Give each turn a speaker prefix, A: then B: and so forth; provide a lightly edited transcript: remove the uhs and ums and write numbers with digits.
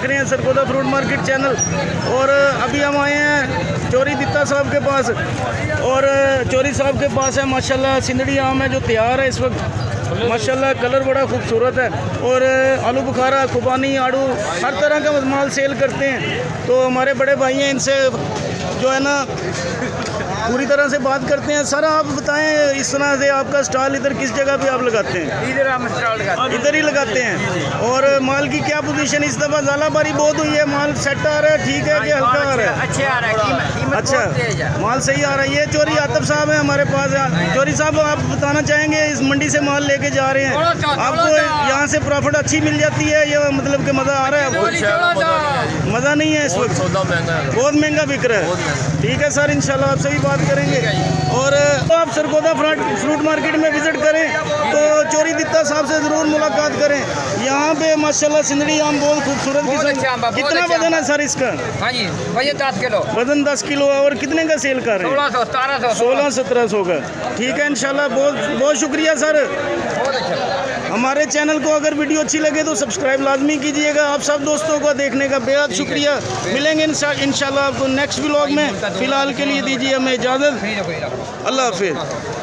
A: रहे हैं Sargodha fruit market channel. और अभी हम आए हैं चोरी दित्ता साहब के पास, और चोरी साहब के पास है माशाल्लाह सिंदड़ी आम है जो तैयार है इस वक्त माशाल्लाह, कलर बड़ा खूबसूरत है। और आलू बुखारा, खुबानी, आड़ू हर तरह का माल सेल करते हैं। तो हमारे बड़े भाई हैं, इनसे जो है ना पूरी तरह से बात करते हैं। सर आप बताएं, इस तरह से आपका स्टॉल इधर किस जगह पे आप लगाते हैं?
B: इधर हम स्टॉल लगाते हैं,
A: इधर ही लगाते हैं। और माल की क्या पोजीशन? इस दफ़ा ज़ालाबारी बहुत हुई है, माल सेट आ रहा है, ठीक है कि हल्का आ रहा है?
B: अच्छे आ रहा है, कीमत
A: अच्छा,
B: बहुत तेज है।
A: माल सही आ रहा है। ये चोरी आतब साहब है हमारे पास। चोरी साहब आप बताना चाहेंगे, इस मंडी से माल लेके जा रहे हैं, आपको यहाँ से प्रॉफिट अच्छी मिल जाती है या मतलब कि मज़ा आ रहा है आपको? मज़ा नहीं है इस वक्त, बहुत महंगा बिक रहा है। ठीक है सर, इंशाल्लाह आपसे भी बात करेंगे। और तो आप सरगोदा फ्रूट मार्केट में विज़िट करें तो चोरी दित्ता साहब से ज़रूर मुलाकात करें। यहाँ पे माशाल्लाह सिंदड़ी आम बहुत खूबसूरत किस्म। कितना वजन है सर इसका?
B: हाँ जी, वजन 10 किलो।
A: वजन 10 किलो है। और कितने का सेल कर रहे हैं?
B: 1600
A: 1600-1700 का। ठीक है इंशाल्लाह, बहुत बहुत शुक्रिया सर।
B: बहुत अच्छा।
A: हमारे चैनल को अगर वीडियो अच्छी लगे तो सब्सक्राइब लाजमी कीजिएगा। आप सब दोस्तों को देखने का बेहद शुक्रिया। मिलेंगे इंशाल्लाह आपको नेक्स्ट व्लॉग में। फ़िलहाल के लिए दीजिए हमें इजाज़त। अल्लाह हाफिज़।